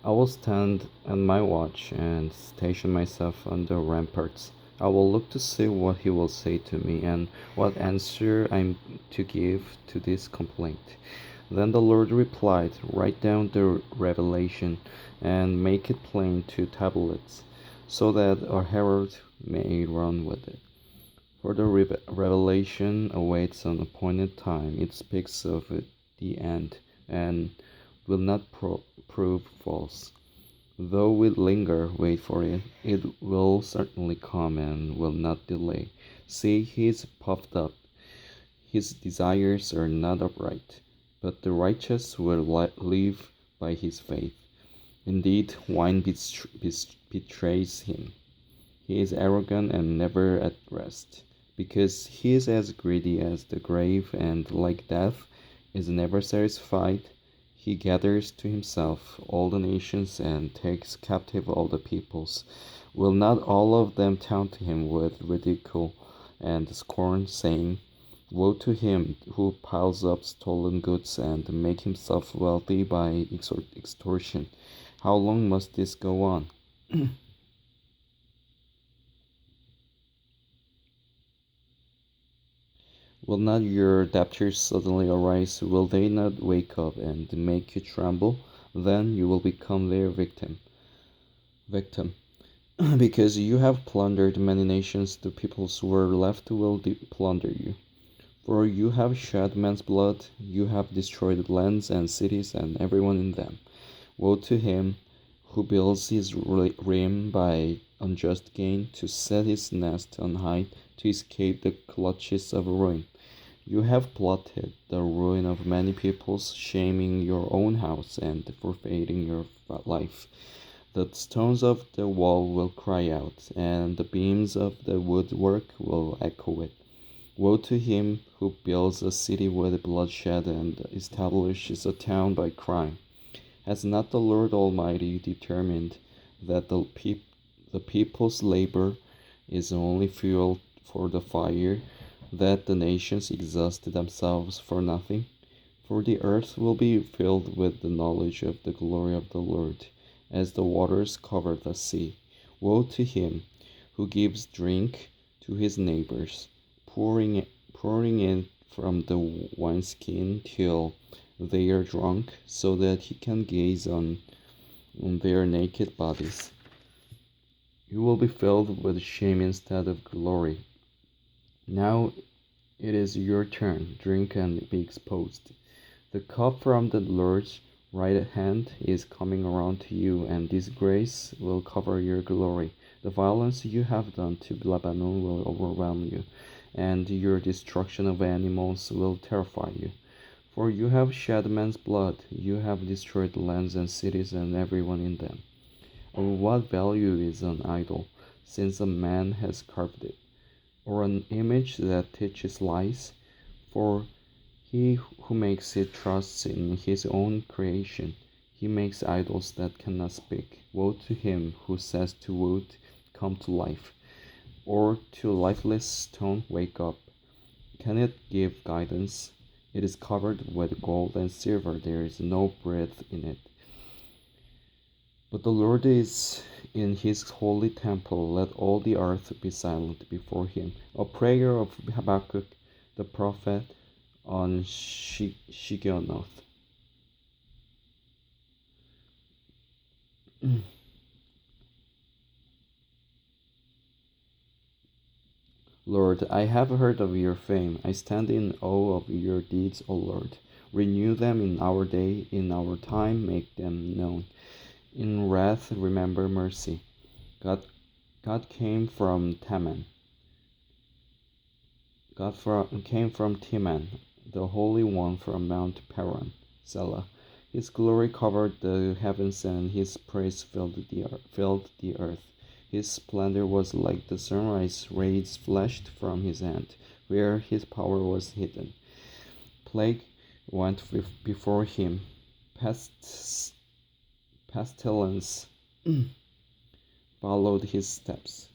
I will stand on my watch and station myself on the ramparts. I will look to see what he will say to me and what answer I'm to give to this complaint. Then the Lord replied, write down the revelation and make it plain to tablets, so that a herald may run with it. For the revelation awaits an appointed time. It speaks of the end and will not prove false. Though we linger, wait for it. It will certainly come and will not delay. See, he is puffed up. His desires are not upright, but the righteous will live by his faith. Indeed, wine betrays him. He is arrogant and never at rest, because he is as greedy as the grave and, like death, is never satisfied. He gathers to himself all the nations and takes captive all the peoples. Will not all of them taunt him with ridicule and scorn, saying, woe to him who piles up stolen goods and make himself wealthy by extortion. How long must this go on? Will not your debtors suddenly arise? Will they not wake up and make you tremble? Then you will become their victim. Because you have plundered many nations, the peoples who are left will plunder you. For you have shed men's blood, you have destroyed lands and cities and everyone in them. Woe to him who builds his realm by unjust gain, to set his nest on high, to escape the clutches of ruin. You have plotted the ruin of many peoples, shaming your own house and forfeiting your life. The stones of the wall will cry out, and the beams of the woodwork will echo it. Woe to him who builds a city with bloodshed and establishes a town by crime. Has not the Lord Almighty determined that the people's labor is only fuel for the fire, that the nations exhaust themselves for nothing? For the earth will be filled with the knowledge of the glory of the Lord, as the waters cover the sea. Woe to him who gives drink to his neighbors, pouring in from the wineskin till they are drunk, so that he can gaze on their naked bodies. You will be filled with shame instead of glory. Now it is your turn. Drink and be exposed. The cup from the Lord's right hand is coming around to you, and disgrace will cover your glory. The violence you have done to Lebanon will overwhelm you, and your destruction of animals will terrify you. For you have shed men's blood, you have destroyed lands and cities and everyone in them. Of what value is an idol, since a man has carved it, or an image that teaches lies? For he who makes it trusts in his own creation. He makes idols that cannot speak. Woe to him who says to wood, come to life, or to lifeless stone, wake up. Can it give guidance? It is covered with gold and silver. There is no breath in it. But the Lord is in his holy temple. Let all the earth be silent before him. A prayer of Habakkuk the prophet on Shigionoth. Lord, I have heard of your fame. I stand in awe of your deeds, O Lord. Renew them in our day, in our time, make them known. In wrath, remember mercy. God, God came from Teman. Came from Teman, the Holy One from Mount Paran, Selah. His glory covered the heavens, and his praise filled the earth. His splendor was like the sunrise, rays flashed from his hand, where his power was hidden. Plague went before him, pestilence followed his steps.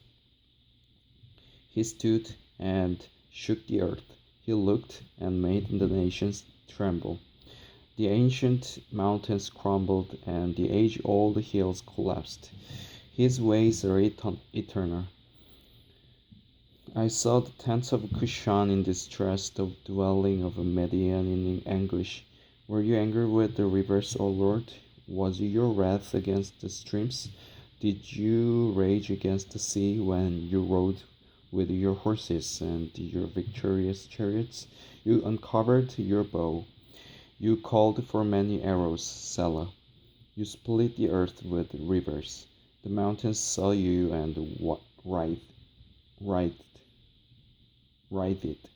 He stood and shook the earth. He looked and made the nations tremble. The ancient mountains crumbled, and the age-old hills collapsed. His ways are eternal. I saw the tents of Cushan in distress, the dwelling of Midian in anguish. Were you angry with the rivers, O Lord? Was your wrath against the streams? Did you rage against the sea when you rode with your horses and your victorious chariots? You uncovered your bow. You called for many arrows, Selah. You split the earth with rivers. The mountains saw you and writhed, writhed, writhed.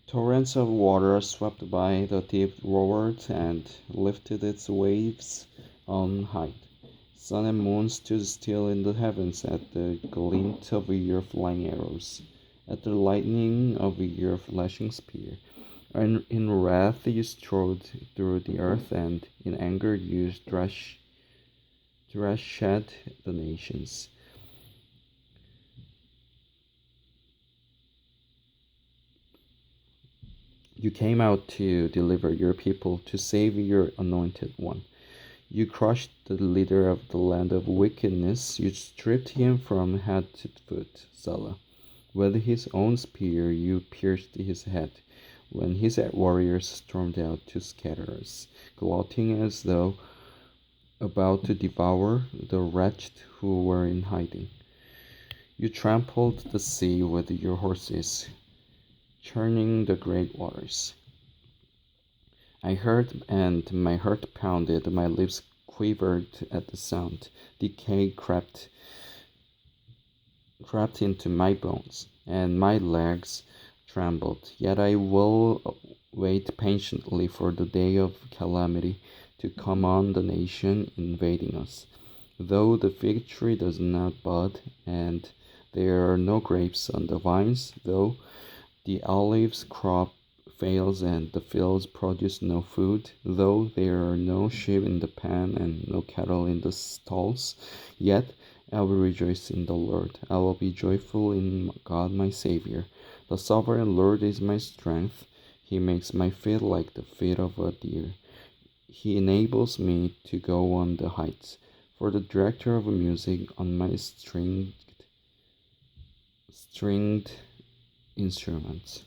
Torrents of water swept by, the deep roared and lifted its waves on high. Sun and moon stood still in the heavens at the glint of your flying arrows, at the lightning of your flashing spear. And in wrath you strode through the earth, and in anger you thrashed the nations. You came out to deliver your people, to save your anointed one. You crushed the leader of the land of wickedness. You stripped him from head to foot, Salah. With his own spear you pierced his head, when his warriors stormed out to scatter us, gloating as though about to devour the wretched who were in hiding. You trampled the sea with your horses, churning the great waters. I heard, and my heart pounded, my lips quivered at the sound. Decay crept into my bones, and my legs trembled. Yet I will wait patiently for the day of calamity to come on the nation invading us. Though the fig tree does not bud, and there are no grapes on the vines, though the olive's crop fails and the fields produce no food, though there are no sheep in the pen and no cattle in the stalls, yet I will rejoice in the Lord. I will be joyful in God my Savior. The sovereign Lord is my strength. He makes my feet like the feet of a deer. He enables me to go on the heights. For the director of music on my stringed instruments.